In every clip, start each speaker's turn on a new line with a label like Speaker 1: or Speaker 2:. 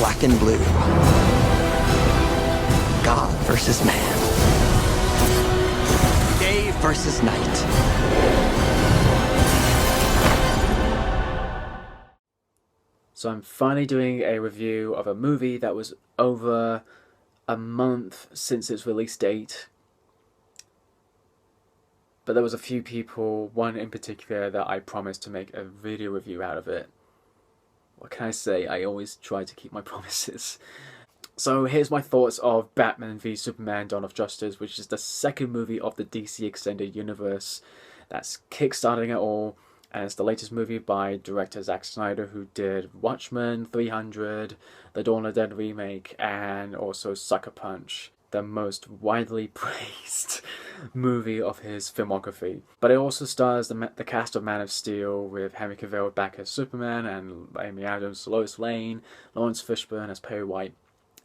Speaker 1: black and blue. God versus man. Day versus night.
Speaker 2: So I'm finally doing a review of a movie that was over a month since its release date. But there was a few people, one in particular, that I promised to make a video review out of it. What can I say? I always try to keep my promises. So here's my thoughts of Batman v Superman: Dawn of Justice, which is the second movie of the DC Extended Universe that's kickstarting it all. And it's the latest movie by director Zack Snyder, who did Watchmen, 300, the Dawn of the Dead remake, and also Sucker Punch, the most widely praised movie of his filmography. But it also stars the cast of Man of Steel, with Henry Cavill back as Superman, and Amy Adams, Lois Lane, Lawrence Fishburne as Perry White,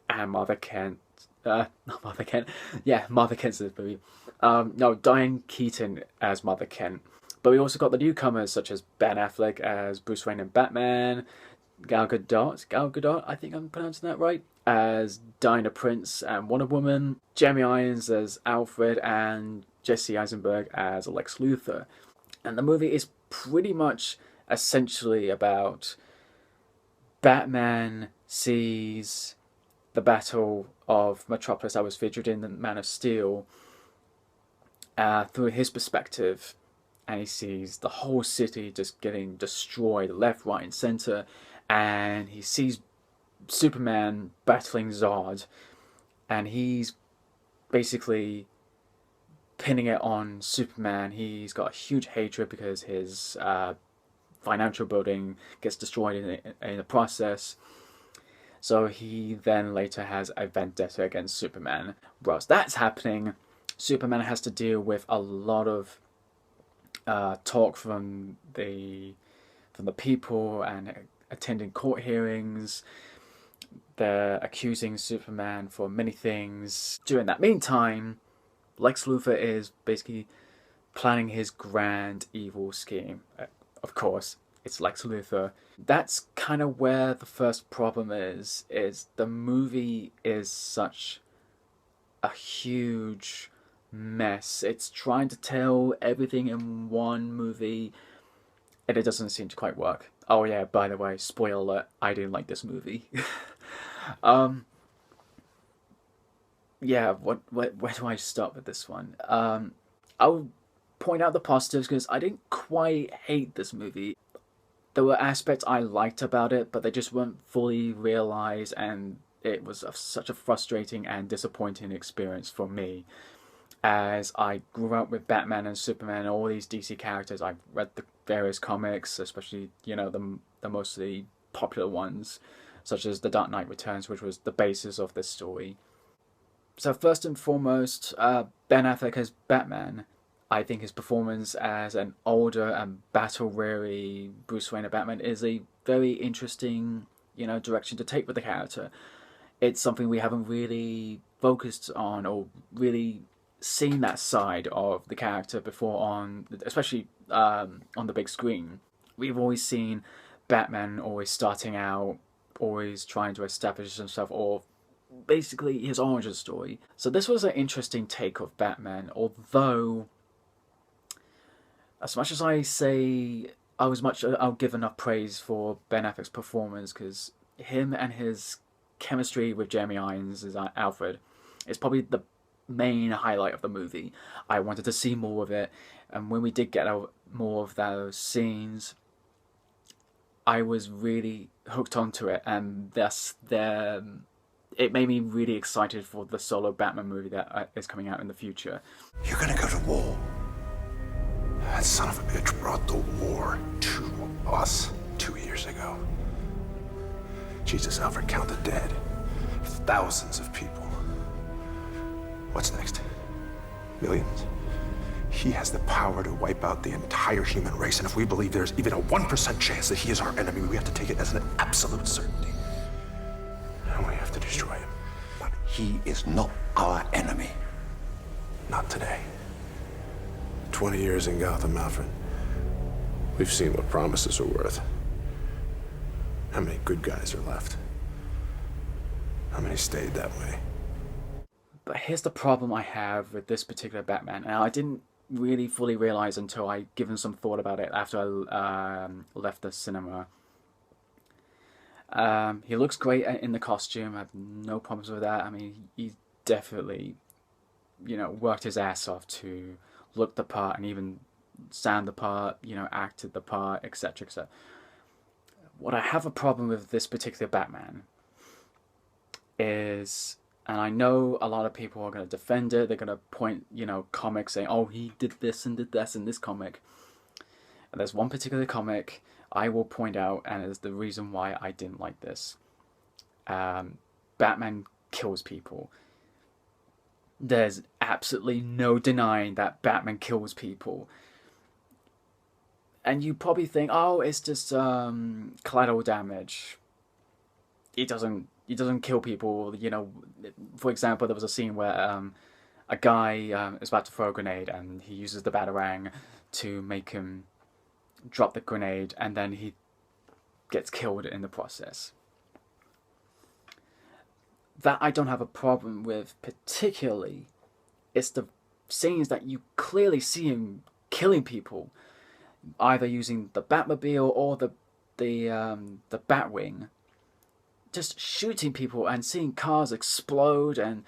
Speaker 2: and Martha Kent. Not Martha Kent. Yeah, Martha Kent's in the movie. No, Diane Keaton as Martha Kent. But we also got the newcomers, such as Ben Affleck as Bruce Wayne and Batman, Gal Gadot, I think I'm pronouncing that right, as Diana Prince and Wonder Woman, Jeremy Irons as Alfred, and Jesse Eisenberg as Lex Luthor. And the movie is pretty much essentially about Batman sees the Battle of Metropolis that was featured in the Man of Steel through his perspective. And he sees the whole city just getting destroyed left, right, and center. And he sees Superman battling Zod. And he's basically pinning it on Superman. He's got a huge hatred because his financial building gets destroyed in the process. So he then later has a vendetta against Superman. Whilst that's happening, Superman has to deal with a lot of talk from the people and attending court hearings. They're accusing Superman for many things. During that meantime, Lex Luthor is basically planning his grand evil scheme. Of course, it's Lex Luthor. That's kind of where the first problem is the movie is such a huge mess. It's trying to tell everything in one movie, and it doesn't seem to quite work. Oh yeah, by the way, spoiler alert, I didn't like this movie. Yeah, where do I start with this one? I'll point out the positives, because I didn't quite hate this movie. There were aspects I liked about it, but they just weren't fully realized, and it was such a frustrating and disappointing experience for me. As I grew up with Batman and Superman and all these DC characters, I've read the various comics, especially, you know, the mostly popular ones, such as The Dark Knight Returns, which was the basis of this story. So first and foremost, Ben Affleck as Batman. I think his performance as an older and battle-weary Bruce Wayne of Batman is a very interesting, direction to take with the character. It's something we haven't really focused on or really seen that side of the character before especially on the big screen. We've always seen Batman always starting out, always trying to establish himself, or basically his origin story. So this was an interesting take of Batman, although as much as I say I'll give enough praise for Ben Affleck's performance, because him and his chemistry with Jeremy Irons as Alfred is probably the main highlight of the movie. I wanted to see more of it, and when we did get more of those scenes, I was really hooked onto it, and thus it made me really excited for the solo Batman movie that is coming out in the future.
Speaker 3: You're gonna go to war. That son of a bitch brought the war to us 2 years ago. Jesus, Alfred, count the dead. Thousands of people. What's next? Millions? He has the power to wipe out the entire human race, and if we believe there's even a 1% chance that he is our enemy, we have to take it as an absolute certainty. And we have to destroy him.
Speaker 4: But he is not our enemy.
Speaker 3: Not today. 20 years in Gotham, Alfred. We've seen what promises are worth. How many good guys are left? How many stayed that way?
Speaker 2: But here's the problem I have with this particular Batman, and I didn't really fully realize until I given some thought about it after I left the cinema. He looks great in the costume. I have no problems with that. I mean, he definitely, worked his ass off to look the part and even sound the part, acted the part, etc., etc. What I have a problem with this particular Batman is, and I know a lot of people are going to defend it, they're going to point, comics saying, oh, he did this and did this in this comic. And there's one particular comic I will point out, and it's the reason why I didn't like this. Batman kills people. There's absolutely no denying that Batman kills people. And you probably think, oh, it's just collateral damage. He doesn't kill people. For example, there was a scene where a guy is about to throw a grenade, and he uses the Batarang to make him drop the grenade, and then he gets killed in the process. That I don't have a problem with particularly. It's the scenes that you clearly see him killing people, either using the Batmobile or the Batwing, just shooting people and seeing cars explode and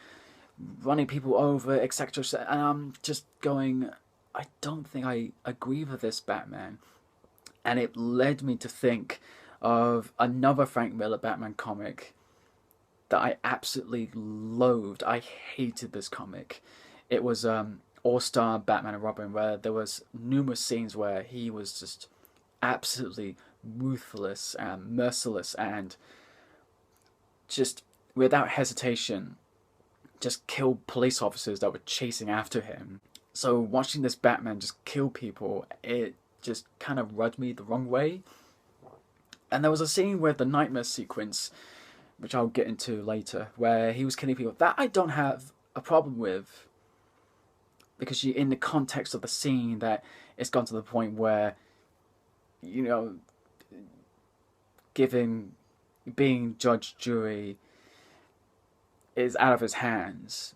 Speaker 2: running people over, etc. And I'm just going, I don't think I agree with this Batman. And it led me to think of another Frank Miller Batman comic that I absolutely loathed. I hated this comic. It was All-Star Batman and Robin, where there was numerous scenes where he was just absolutely ruthless and merciless and just without hesitation just killed police officers that were chasing after him. So watching this Batman just kill people, it just kind of rubbed me the wrong way. And there was a scene where the nightmare sequence, which I'll get into later, where he was killing people, that I don't have a problem with, because in the context of the scene, that it's gone to the point where, being judge, jury is out of his hands.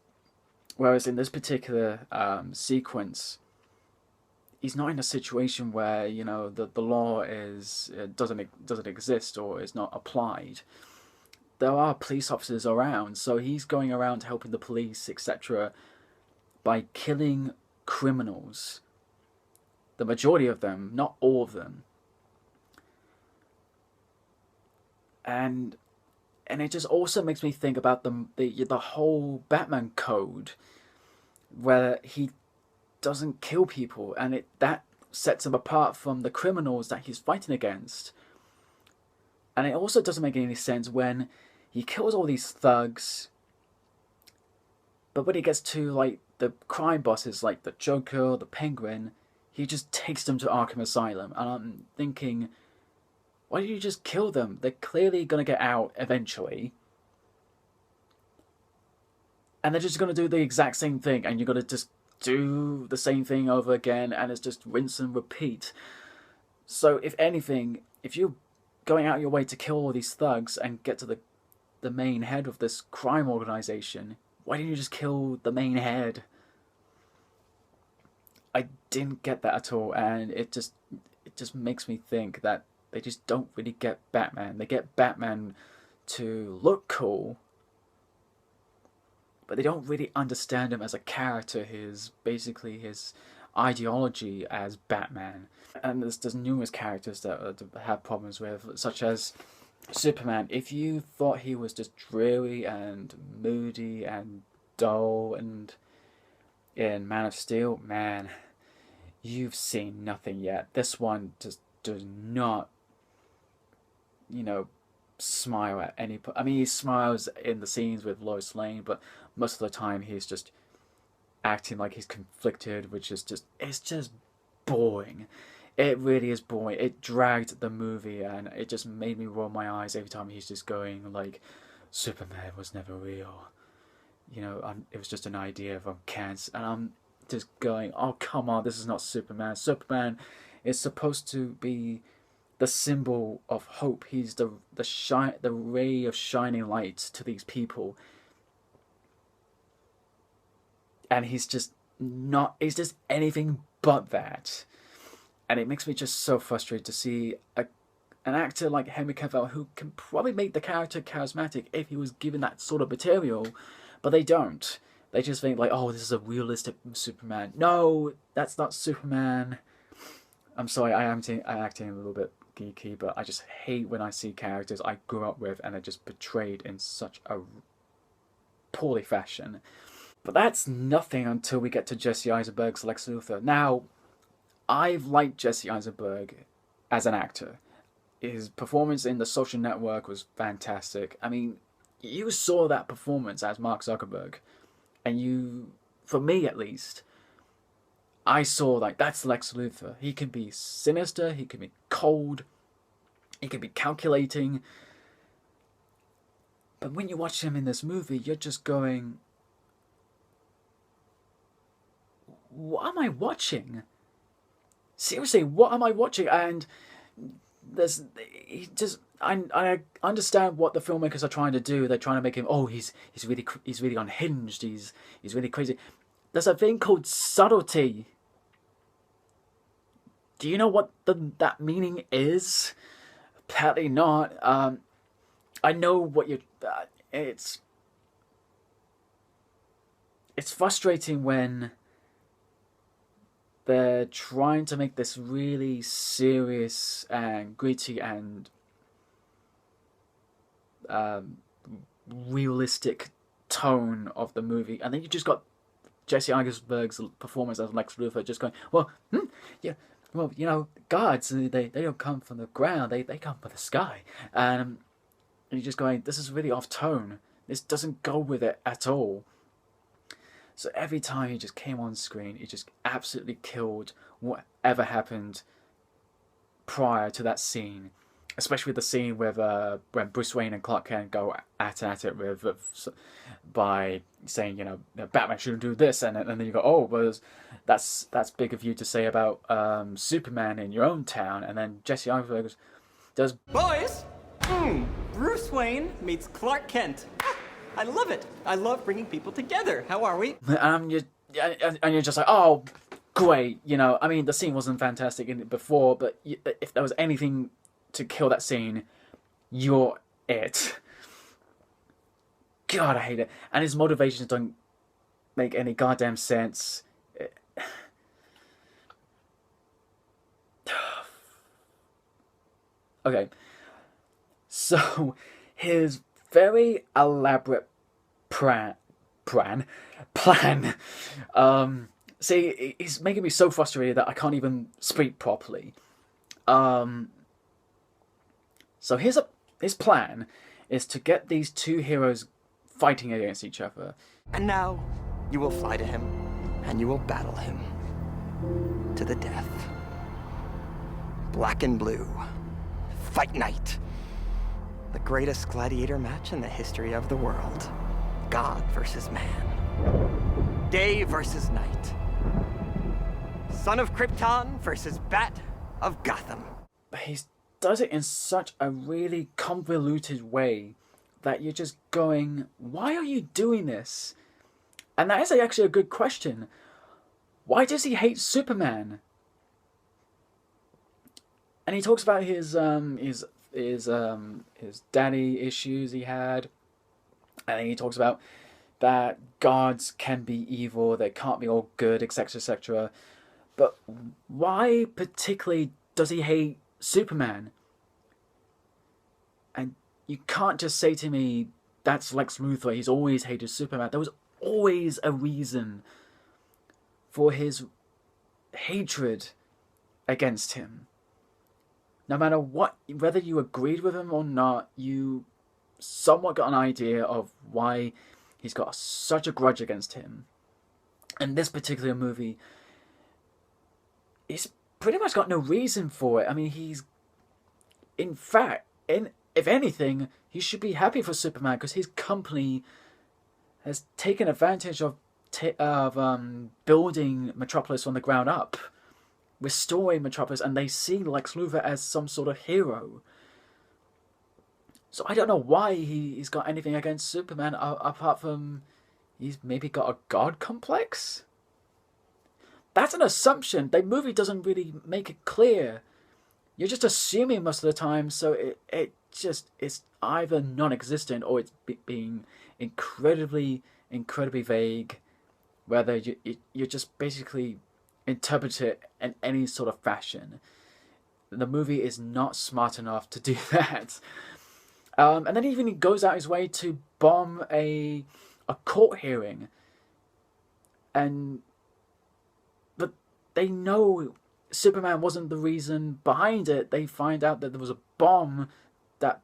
Speaker 2: Whereas in this particular sequence, he's not in a situation where the law doesn't exist or is not applied. There are police officers around, so he's going around helping the police, etc., by killing criminals. The majority of them, not all of them. And it just also makes me think about the whole Batman code, where he doesn't kill people, and that sets him apart from the criminals that he's fighting against. And it also doesn't make any sense when he kills all these thugs, but when he gets to the crime bosses like the Joker, the Penguin, he just takes them to Arkham Asylum. And I'm thinking, why don't you just kill them? They're clearly going to get out eventually. And they're just going to do the exact same thing, and you're going to just do the same thing over again, and it's just rinse and repeat. So if anything, if you're going out your way to kill all these thugs and get to the main head of this crime organization, why didn't you just kill the main head? I didn't get that at all, and it just makes me think that they just don't really get Batman. They get Batman to look cool, but they don't really understand him as a character, his ideology as Batman. And there's numerous characters that have problems with, such as Superman. If you thought he was just dreary and moody and dull and in Man of Steel, man, you've seen nothing yet. This one just does not, smile at any point. I mean, he smiles in the scenes with Lois Lane, but most of the time he's just acting like he's conflicted, which is it's just boring. It really is boring. It dragged the movie, and it just made me roll my eyes every time he's just going like, Superman was never real. It was just an idea from Kent, and I'm just going, oh, come on, this is not Superman. Superman is supposed to be the symbol of hope. He's the ray of shining light to these people. And he's just anything but that. And it makes me just so frustrated to see an actor like Henry Cavill, who can probably make the character charismatic if he was given that sort of material, but they don't. They just think like, oh, this is a realistic Superman. No, that's not Superman. I'm sorry, I am acting a little bit geeky, but I just hate when I see characters I grew up with and are just portrayed in such a poorly fashion. But that's nothing until we get to Jesse Eisenberg's Lex Luthor. Now, I've liked Jesse Eisenberg as an actor. His performance in The Social Network was fantastic. I mean, you saw that performance as Mark Zuckerberg, and you, for me at least, I saw like that's Lex Luthor. He can be sinister, he can be cold, he can be calculating. But when you watch him in this movie, you're just going, what am I watching? Seriously, what am I watching? And I understand what the filmmakers are trying to do. They're trying to make him, oh, he's really unhinged. He's really crazy. There's a thing called subtlety. Do you know what that meaning is? Apparently not. I know what you're. It's frustrating when they're trying to make this really serious and gritty and realistic tone of the movie, and then you just got Jesse Eisenberg's performance as Lex Luthor just going, well, yeah, well, you know, gods, they don't come from the ground, they come from the sky, and you're just going, this is really off tone. This doesn't go with it at all. So every time he just came on screen, he just absolutely killed whatever happened prior to that scene. Especially the scene with when Bruce Wayne and Clark Kent go at it with by saying, you know, Batman shouldn't do this, and then you go, oh, well, that's big of you to say about Superman in your own town, and then Jesse Eisenberg does,
Speaker 1: Boys, Bruce Wayne meets Clark Kent. I love it. I love bringing people together. How are we?
Speaker 2: and you're just like, oh, great, you know. I mean, the scene wasn't fantastic in it before, but if there was anything to kill that scene, you're it. God, I hate it. And his motivations don't make any goddamn sense. Okay. So, his very elaborate plan. See, he's making me so frustrated that I can't even speak properly. So his plan is to get these two heroes fighting against each other.
Speaker 1: And now, you will fly to him, and you will battle him. To the death. Black and blue. Fight night. The greatest gladiator match in the history of the world. God versus man. Day versus night. Son of Krypton versus Bat of Gotham.
Speaker 2: But he does it in such a really convoluted way that you're just going, why are you doing this? And that is actually a good question. Why does he hate Superman? And he talks about his daddy issues he had, and then he talks about that gods can be evil, they can't be all good, etc., etc. But why particularly does he hate Superman? And you can't just say to me, that's Lex Luthor, he's always hated Superman. There was always a reason for his hatred against him. No matter what, whether you agreed with him or not, you somewhat got an idea of why he's got such a grudge against him. And this particular movie, he's pretty much got no reason for it. I mean, he's, in fact, if anything, he should be happy for Superman because his company has taken advantage of building Metropolis from the ground up restoring Metropolis, and they see Lex Luthor as some sort of hero. So I don't know why he's got anything against Superman, apart from he's maybe got a god complex? That's an assumption. The movie doesn't really make it clear. You're just assuming most of the time, so it's either non-existent or it's being incredibly vague, whether you just basically interpret it in any sort of fashion. The movie is not smart enough to do that. And then even he goes out his way to bomb a court hearing. But they know Superman wasn't the reason behind it. They find out that there was a bomb that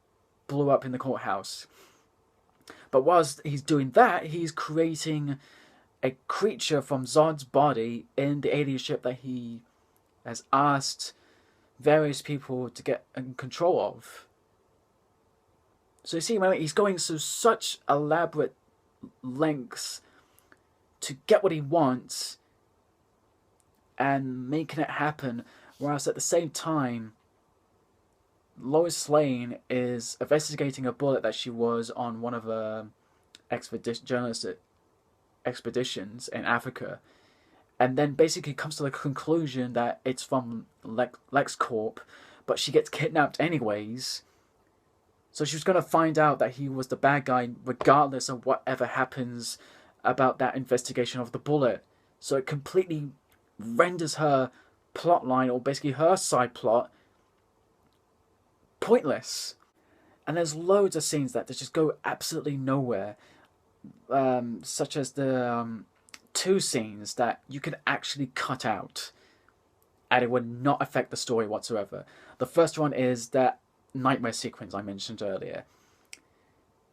Speaker 2: blew up in the courthouse. But whilst he's doing that, he's creating a creature from Zod's body in the alien ship that he has asked various people to get in control of. So you see, he's going through such elaborate lengths to get what he wants and making it happen, whereas at the same time, Lois Lane is investigating a bullet that she was on one of her journalistic expeditions in Africa, and then basically comes to the conclusion that it's from LexCorp, but she gets kidnapped anyways. So she's going to find out that he was the bad guy regardless of whatever happens about that investigation of the bullet. So it completely renders her plotline, or basically her side plot, pointless. And there's loads of scenes that just go absolutely nowhere. Such as the 2 scenes that you could actually cut out and it would not affect the story whatsoever. The first one is that nightmare sequence I mentioned earlier.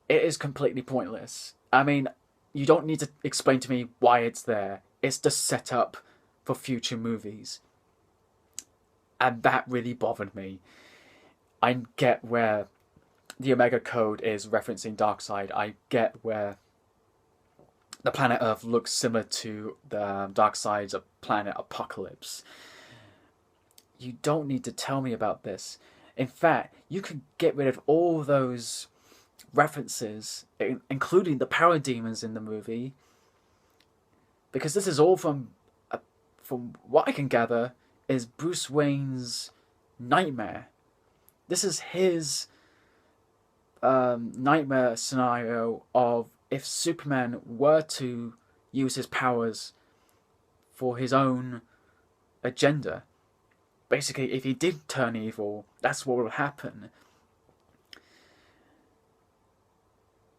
Speaker 2: It is completely pointless. I mean, you don't need to explain to me why it's there. It's just set up for future movies. And that really bothered me. I get where the Omega Code is referencing Darkseid. I get where the planet Earth looks similar to the Darkseid's planet Apocalypse. You don't need to tell me about this. In fact, you could get rid of all those references, including the parademons in the movie, because this is all from what I can gather, is Bruce Wayne's nightmare. This is his nightmare scenario of if Superman were to use his powers for his own agenda. Basically, if he did turn evil, that's what will happen.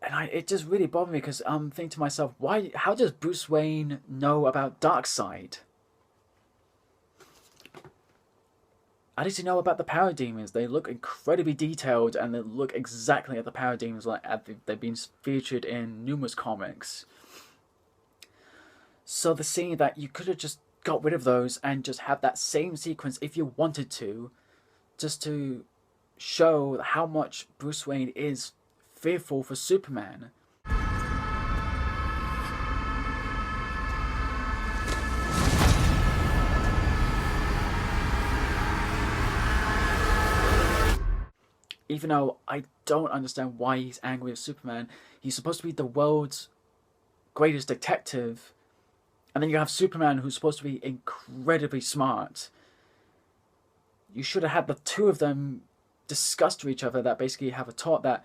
Speaker 2: And it just really bothered me, because I'm thinking to myself, how does Bruce Wayne know about Darkseid? How does he know about the parademons? They look incredibly detailed, and they look exactly like the parademons like they've been featured in numerous comics. So the scene that you could have just got rid of those and just have that same sequence if you wanted to, just to show how much Bruce Wayne is fearful for Superman. Even though I don't understand why he's angry with Superman, he's supposed to be the world's greatest detective. And then you have Superman, who's supposed to be incredibly smart. You should have had the two of them discuss to each other, that basically have a talk that,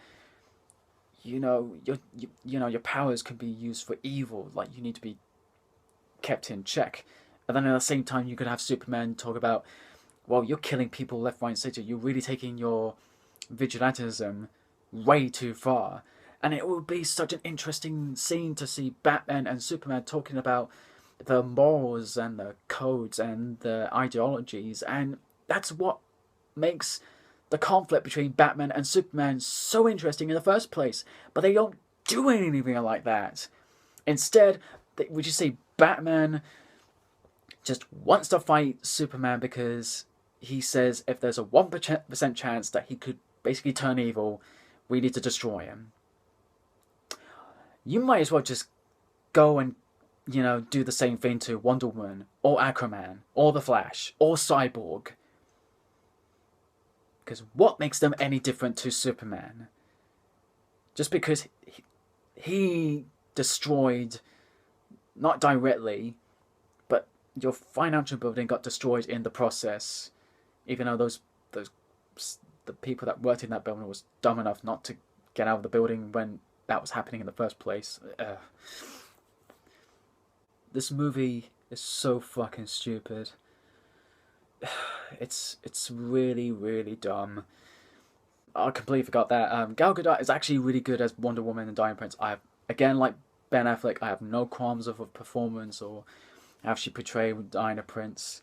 Speaker 2: your powers can be used for evil. Like, you need to be kept in check. And then at the same time, you could have Superman talk about, well, you're killing people left, right, and center. You're really taking your vigilantism way too far. And it would be such an interesting scene to see Batman and Superman talking about the morals and the codes and the ideologies, and that's what makes the conflict between Batman and Superman so interesting in the first place. But they don't do anything like that. Instead, we just see Batman just wants to fight Superman because he says if there's a 1% chance that he could basically turn evil, we need to destroy him. You might as well just go and you know, do the same thing to Wonder Woman, or Aquaman, or The Flash, or Cyborg. Because what makes them any different to Superman? Just because he destroyed, not directly, but your financial building got destroyed in the process. Even though the people that worked in that building was dumb enough not to get out of the building when that was happening in the first place. This movie is so fucking stupid. It's really, really dumb. I completely forgot that. Gal Gadot is actually really good as Wonder Woman and Diana Prince. Again, like Ben Affleck, I have no qualms of her performance or how she portrayed Diana Prince.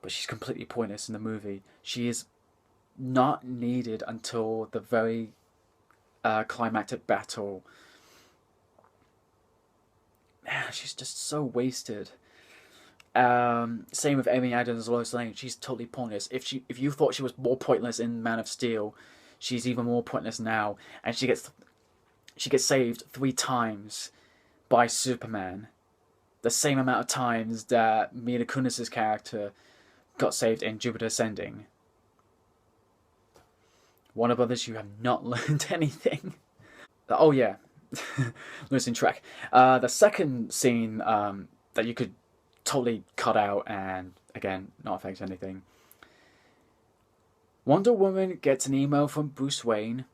Speaker 2: But she's completely pointless in the movie. She is not needed until the very climactic battle. She's just so wasted. Same with Amy Adams as Lois Lane. She's totally pointless. If you thought she was more pointless in Man of Steel, she's even more pointless now. And she gets saved 3 times by Superman. The same amount of times that Mila Kunis's character got saved in Jupiter Ascending. Warner Brothers, you have not learned anything. Oh yeah, losing track. The second scene that you could totally cut out and, again, not affect anything. Wonder Woman gets an email from Bruce Wayne.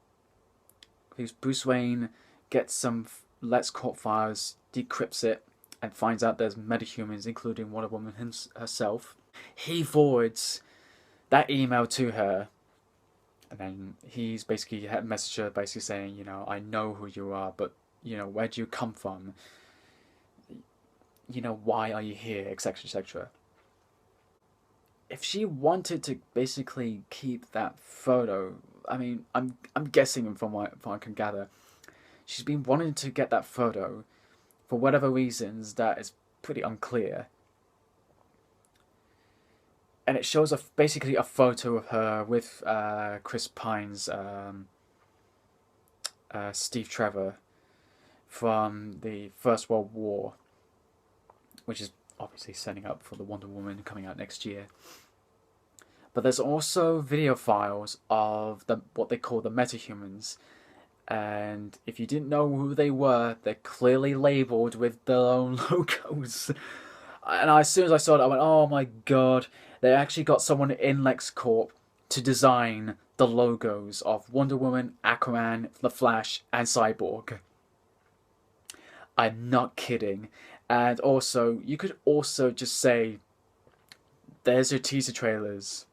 Speaker 2: Because Bruce Wayne gets some LexCorp files, decrypts it, and finds out there's metahumans, including Wonder Woman herself. He forwards that email to her, and then he's basically messaged her basically saying, you know, I know who you are, but, you know, where do you come from? You know, why are you here, etc., etc. If she wanted to basically keep that photo, I mean, I'm guessing from what I can gather, she's been wanting to get that photo for whatever reasons that is pretty unclear. And it shows basically a photo of her with Chris Pine's Steve Trevor from the First World War, which is obviously setting up for the Wonder Woman coming out next year. But there's also video files of what they call the metahumans. And if you didn't know who they were, they're clearly labelled with their own logos. And as soon as I saw it, I went, oh my god. They actually got someone in LexCorp to design the logos of Wonder Woman, Aquaman, The Flash, and Cyborg. I'm not kidding. And also, you could also just say, there's your teaser trailers.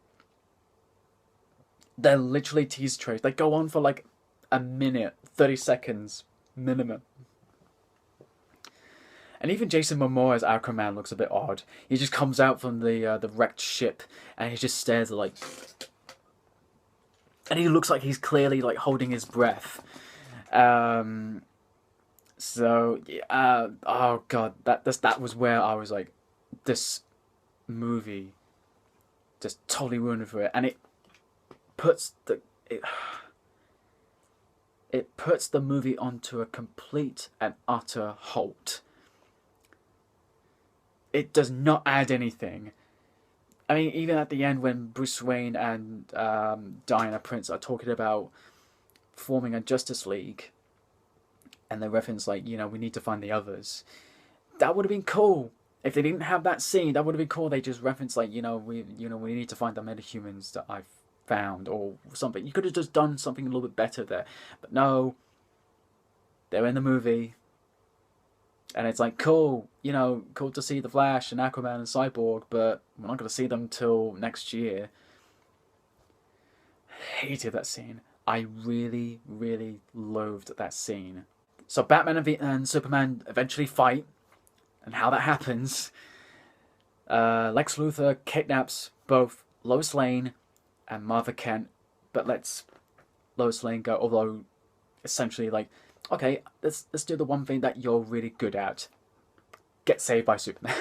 Speaker 2: They're literally teaser trailers. They go on for like a minute, 30 seconds minimum. And even Jason Momoa's Aquaman looks a bit odd. He just comes out from the wrecked ship and he just stares like... And he looks like he's clearly like holding his breath. Oh god, that was where I was like, this movie just totally ruined it for it. And it puts the movie onto a complete and utter halt. It does not add anything. I mean, even at the end when Bruce Wayne and Diana Prince are talking about forming a Justice League, and they reference like, you know, we need to find the others. That would have been cool. If they didn't have that scene, that would have been cool. They just reference like, we need to find the metahumans that I've found or something. You could have just done something a little bit better there. But no, they're in the movie. And it's like, cool, cool to see The Flash and Aquaman and Cyborg, but we're not going to see them till next year. Hated that scene. I really, really loathed that scene. So Batman and Superman eventually fight, and how that happens, Lex Luthor kidnaps both Lois Lane and Martha Kent, but lets Lois Lane go, although essentially like, okay, let's do the one thing that you're really good at. Get saved by Superman.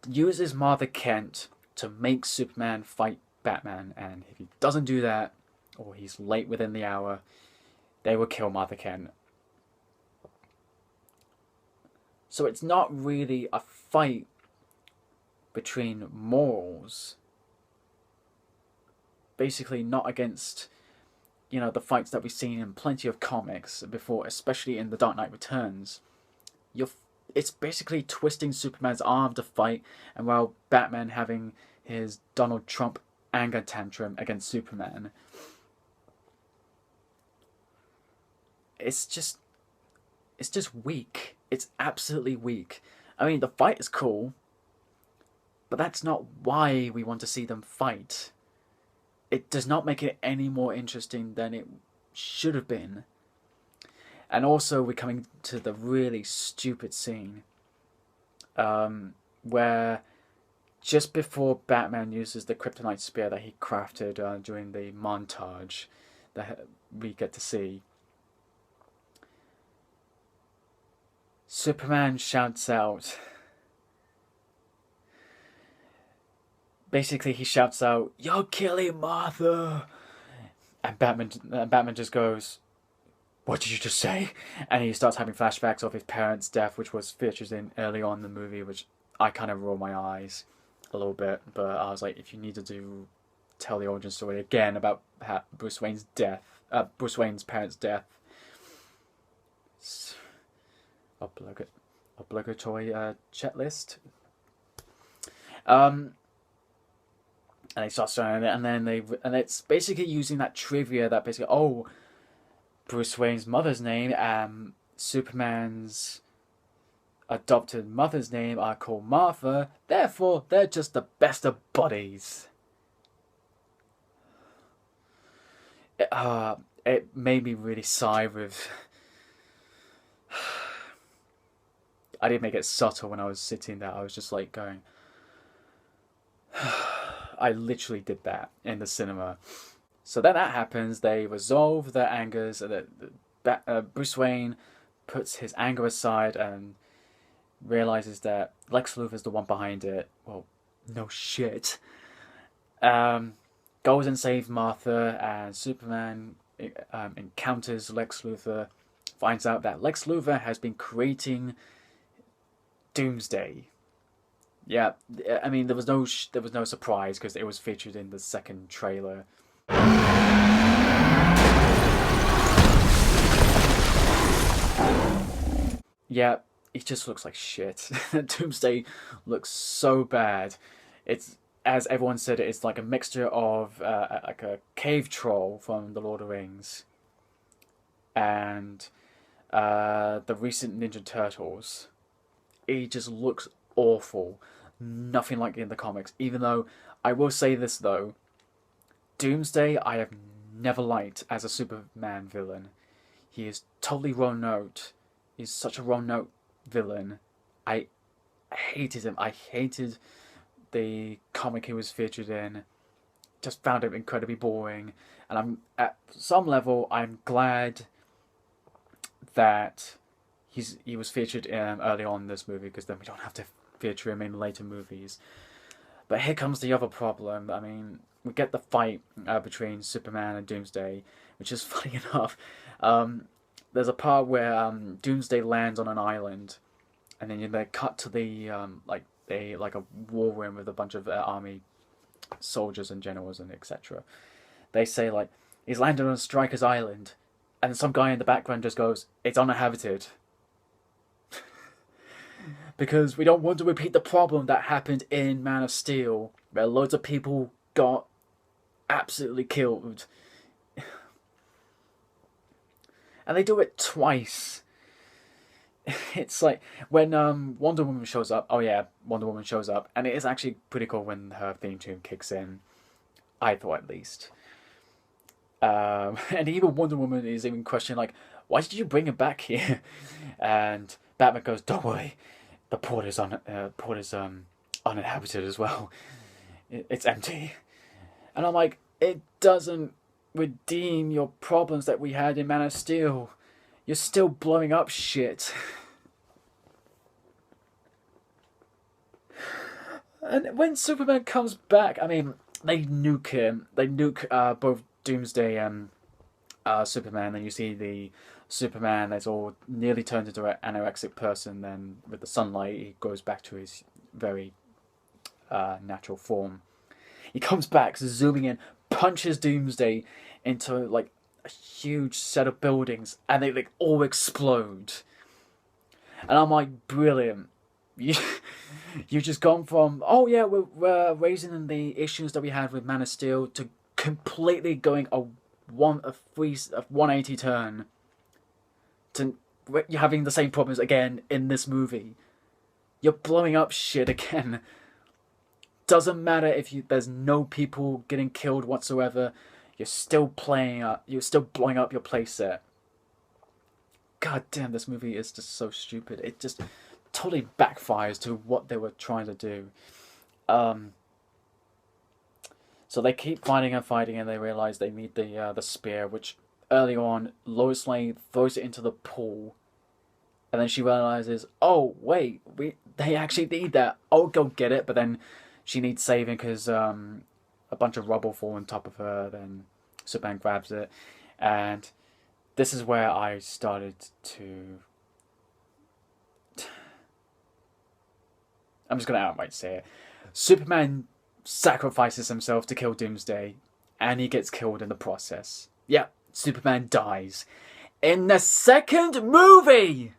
Speaker 2: Uses Martha Kent to make Superman fight Batman, and if he doesn't do that, or he's late within the hour, they will kill Martha Kent. So it's not really a fight between morals. Basically not against, the fights that we've seen in plenty of comics before, especially in The Dark Knight Returns. It's basically twisting Superman's arm to fight, and while Batman having his Donald Trump anger tantrum against Superman. It's just weak. It's absolutely weak. I mean, the fight is cool, but that's not why we want to see them fight. It does not make it any more interesting than it should have been. And also, we're coming to the really stupid scene where just before Batman uses the kryptonite spear that he crafted during the montage that we get to see, Superman shouts out... Basically, he shouts out, "You're killing Martha!" And Batman just goes, "What did you just say?" And he starts having flashbacks of his parents' death, which was featured in early on in the movie, which I kind of rolled my eyes a little bit. But I was like, if you need to tell the origin story again about Bruce Wayne's parents' death, obligatory checklist. And they start starting it, and it's basically using that trivia that basically, Bruce Wayne's mother's name, Superman's adopted mother's name are called Martha, therefore they're just the best of buddies. It made me really sigh with... I didn't make it subtle when I was sitting there. I was just like going... I literally did that in the cinema. So then that happens, they resolve their angers, Bruce Wayne puts his anger aside and realizes that Lex Luthor's the one behind it. Well, no shit. Goes and saves Martha, and Superman encounters Lex Luthor, finds out that Lex Luthor has been creating Doomsday. Yeah, I mean, there was no surprise because it was featured in the second trailer. Yeah, it just looks like shit. Doomsday looks so bad. It's, as everyone said, it's like a mixture of like a cave troll from The Lord of the Rings and the recent Ninja Turtles. It just looks awful. Nothing like in the comics. Even though, I will say this though, Doomsday I have never liked as a Superman villain. He is totally wrong note. He's such a wrong note villain. I hated him. I hated the comic he was featured in. Just found him incredibly boring. And I'm, at some level, I'm glad that he was featured early on in this movie, because then we don't have to feature him in later movies. But here comes the other problem. I mean, we get the fight between Superman and Doomsday, which is funny enough. There's a part where Doomsday lands on an island, and then they cut to the like a war room with a bunch of army soldiers and generals and etc. They say like, he's landed on Stryker's Island, and some guy in the background just goes, "It's uninhabited." Because we don't want to repeat the problem that happened in Man of Steel, where loads of people got absolutely killed. And they do it twice. It's like when Wonder Woman shows up. Oh yeah, Wonder Woman shows up, and it is actually pretty cool when her theme tune kicks in. I thought, at least. And even Wonder Woman is even questioning like, "Why did you bring him back here?" And Batman goes, "Don't worry. The port is uninhabited as well. It's empty." And I'm like, it doesn't redeem your problems that we had in Man of Steel. You're still blowing up shit. And when Superman comes back, I mean, they nuke him. They nuke both Doomsday and Superman, and you see the Superman that's all nearly turned into an anorexic person. Then with the sunlight, he goes back to his very natural form. He comes back, zooming in, punches Doomsday into like a huge set of buildings, and they like all explode. And I'm like, brilliant. You've just gone from, oh yeah, we're raising the issues that we had with Man of Steel to completely going a 180 turn to you're having the same problems again in this movie. You're blowing up shit again. Doesn't matter if there's no people getting killed whatsoever. You're still blowing up your playset. God damn, this movie is just so stupid. It just totally backfires to what they were trying to do. So they keep fighting, and they realize they need the spear, which early on Lois Lane throws it into the pool, and then she realizes, oh wait, they actually need that. I'll go get it, but then she needs saving because a bunch of rubble fall on top of her. Then Superman grabs it, and this is where I started to... I'm just going to outright say it. Superman sacrifices himself to kill Doomsday, and he gets killed in the process. Yeah, Superman dies. In the second movie!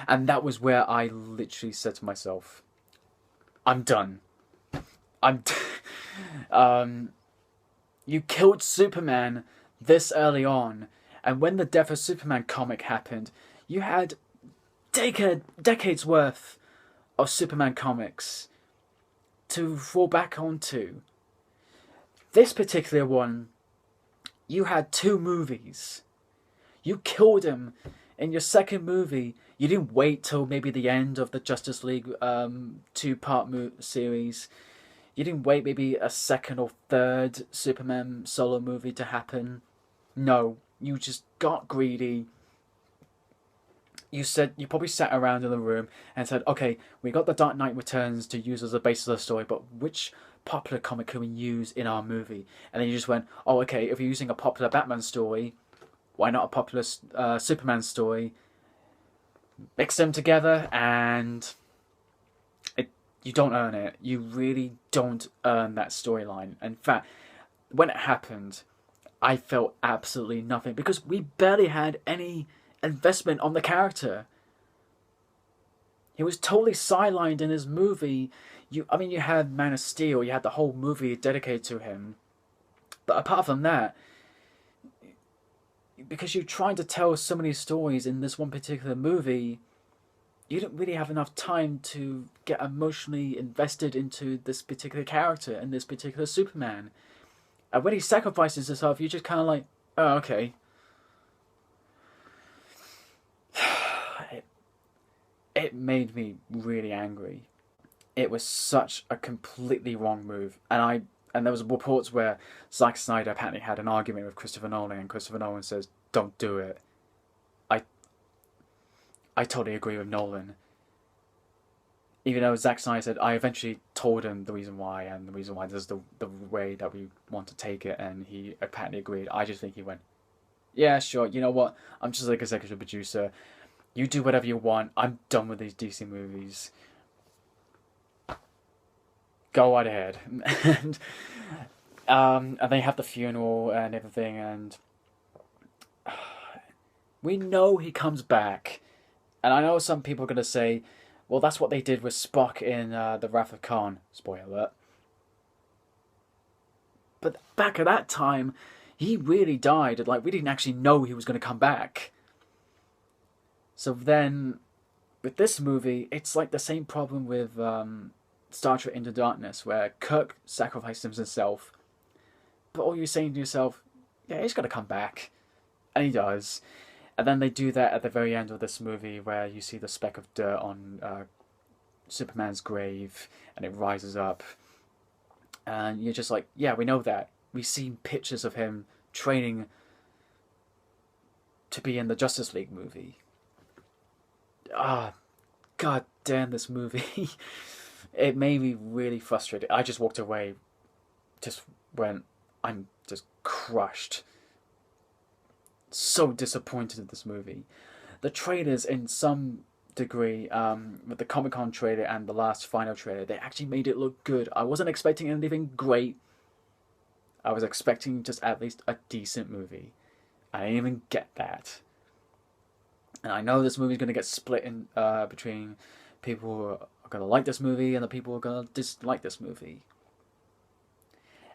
Speaker 2: And that was where I literally said to myself, I'm done. You killed Superman this early on, and when the Death of Superman comic happened, you had decades worth of Superman comics to fall back onto. This particular one, you had 2 movies. You killed him in your second movie. You didn't wait till maybe the end of the Justice League 2-part series. You didn't wait maybe a second or third Superman solo movie to happen. No, you just got greedy. You probably sat around in the room and said, okay, we got The Dark Knight Returns to use as a basis of the story, but which popular comic can we use in our movie? And then you just went, oh, okay, if you're using a popular Batman story, why not a popular Superman story? Mix them together, and you don't earn it. You really don't earn that storyline. In fact, when it happened, I felt absolutely nothing, because we barely had any investment on the character. He was totally sidelined in his movie. You had Man of Steel, you had the whole movie dedicated to him. But apart from that, because you're trying to tell so many stories in this one particular movie, you don't really have enough time to get emotionally invested into this particular character and this particular Superman. And when he sacrifices himself, you're just kind of like, oh, okay. It made me really angry. It was such a completely wrong move. And there was reports where Zack Snyder apparently had an argument with Christopher Nolan, and Christopher Nolan says, don't do it. I totally agree with Nolan. Even though Zack Snyder said, I eventually told him the reason why, and the reason why this is the way that we want to take it, and he apparently agreed. I just think he went, yeah, sure, you know what? I'm just like executive producer. You do whatever you want. I'm done with these DC movies. Go right ahead. And they have the funeral and everything, and we know he comes back. And I know some people are going to say, well, that's what they did with Spock in The Wrath of Khan. Spoiler alert. But back at that time, he really died. Like, we didn't actually know he was going to come back. So then, with this movie, it's like the same problem with Star Trek Into Darkness, where Kirk sacrifices himself. But all you're saying to yourself, yeah, he's going to come back. And he does. And then they do that at the very end of this movie, where you see the speck of dirt on Superman's grave, and it rises up. And you're just like, yeah, we know that. We've seen pictures of him training to be in the Justice League movie. God damn this movie. It made me really frustrated. I just walked away, just went, I'm just crushed. So disappointed in this movie. The trailers, in some degree, with the Comic-Con trailer and the last final trailer, they actually made it look good. I wasn't expecting anything great. I was expecting just at least a decent movie. I didn't even get that. And I know this movie's going to get split in between people who are going to like this movie and the people who are going to dislike this movie.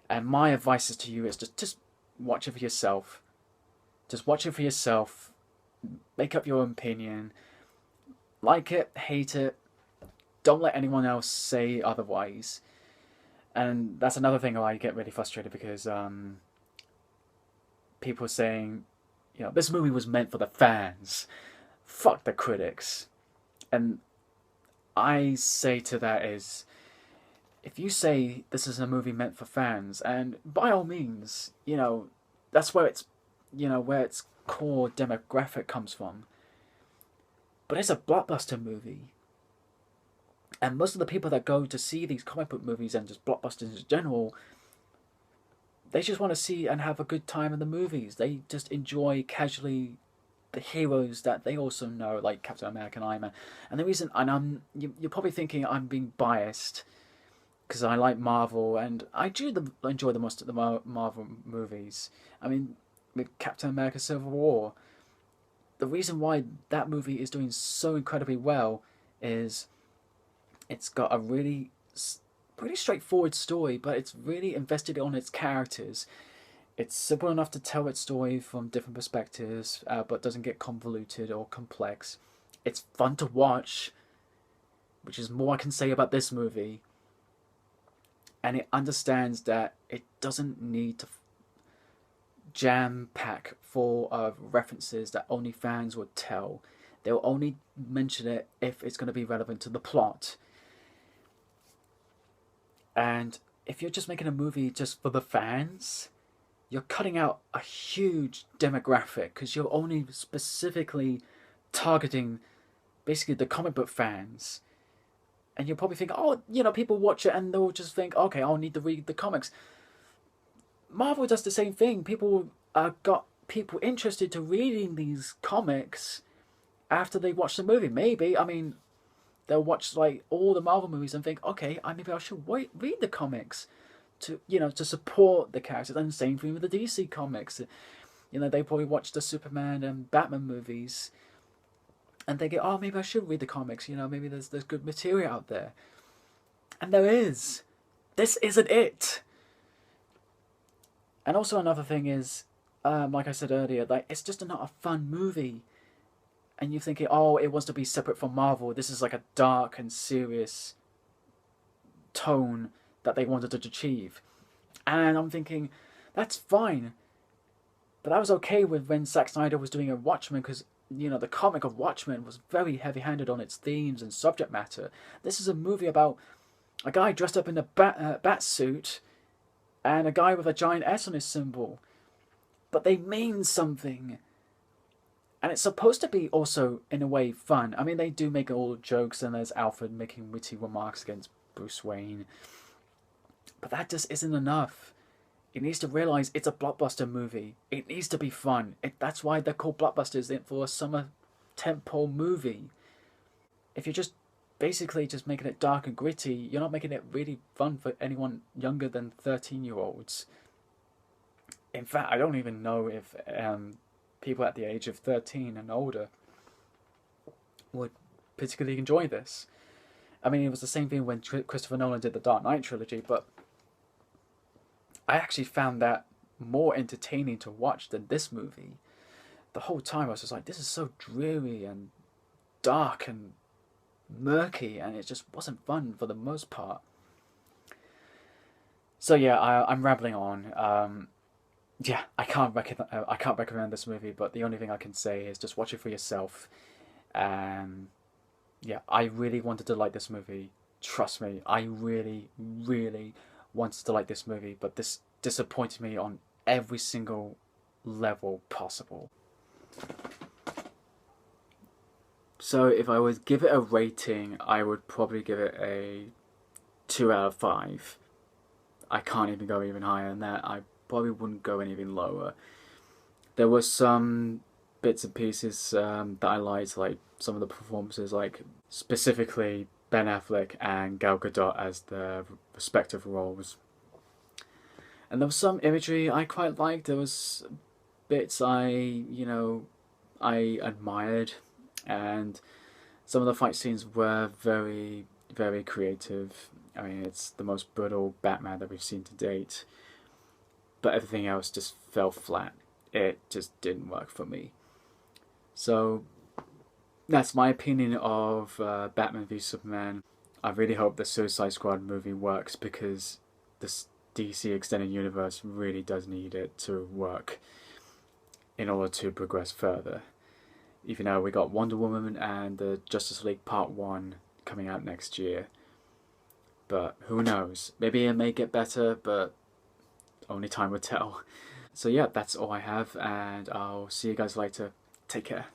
Speaker 2: And my advice is to you is just watch it for yourself. Just watch it for yourself. Make up your own opinion. Like it, hate it. Don't let anyone else say otherwise. And that's another thing why I get really frustrated, because people are saying, you know, this movie was meant for the fans. Fuck the critics. And I say to that is, if you say this is a movie meant for fans, and by all means, you know, that's where it's, you know, where its core demographic comes from. But it's a blockbuster movie. And most of the people that go to see these comic book movies and just blockbusters in general, they just want to see and have a good time in the movies. They just enjoy casually the heroes that they also know, like Captain America and Iron Man. And the reason, and you're probably thinking I'm being biased because I like Marvel, and I do enjoy the most of the Marvel movies. I mean, with Captain America Civil War, the reason why that movie is doing so incredibly well is it's got a really pretty straightforward story, but it's really invested on its characters. It's simple enough to tell its story from different perspectives, but doesn't get convoluted or complex. It's fun to watch, which is more I can say about this movie. And it understands that it doesn't need to jam-pack full of references that only fans would tell. They'll only mention it if it's going to be relevant to the plot. And if you're just making a movie just for the fans, you're cutting out a huge demographic, because you're only specifically targeting basically the comic book fans. And you'll probably think, oh, you know, people watch it and they'll just think, okay, I'll need to read the comics. Marvel does the same thing. People got people interested to reading these comics after they watch the movie. Maybe, I mean, they'll watch like all the Marvel movies and think, okay, maybe I should read the comics to, you know, to support the characters. And the same thing with the DC comics. You know, they probably watch the Superman and Batman movies and they go, oh, maybe I should read the comics. You know, maybe there's good material out there. And there is. This isn't it. And also another thing is, like I said earlier, like it's just not a fun movie. And you're thinking, oh, it wants to be separate from Marvel. This is like a dark and serious tone that they wanted to achieve. And I'm thinking, that's fine. But I was okay with when Zack Snyder was doing a Watchmen, because, you know, the comic of Watchmen was very heavy-handed on its themes and subject matter. This is a movie about a guy dressed up in a bat suit and a guy with a giant S on his symbol. But they mean something. And it's supposed to be also, in a way, fun. I mean, they do make all jokes, and there's Alfred making witty remarks against Bruce Wayne. But that just isn't enough. It needs to realise it's a blockbuster movie. It needs to be fun. That's why they're called blockbusters, for a summer tentpole movie. If you're just basically just making it dark and gritty, you're not making it really fun for anyone younger than 13-year-olds. In fact, I don't even know if people at the age of 13 and older would particularly enjoy this. I mean, it was the same thing when Christopher Nolan did the Dark Knight trilogy, but I actually found that more entertaining to watch than this movie. The whole time I was just like, this is so dreary and dark and murky, and it just wasn't fun for the most part. So yeah, I'm rambling on. Yeah, I can't recommend this movie, but the only thing I can say is just watch it for yourself. Yeah, I really wanted to like this movie. Trust me, I really, really wanted to like this movie, but this disappointed me on every single level possible. So if I would give it a rating, I would probably give it a 2 out of 5. I can't even go even higher than that. I probably wouldn't go anything lower. There were some bits and pieces that I liked, like some of the performances, like specifically Ben Affleck and Gal Gadot as their respective roles. And there was some imagery I quite liked. There was bits I admired, and some of the fight scenes were very, very creative. I mean, it's the most brutal Batman that we've seen to date, but everything else just fell flat. It just didn't work for me. So that's my opinion of Batman v Superman. I really hope the Suicide Squad movie works, because this DC Extended Universe really does need it to work in order to progress further. Even though we got Wonder Woman and the Justice League Part 1 coming out next year. But who knows? Maybe it may get better, but only time will tell. So yeah, that's all I have, and I'll see you guys later. Take care.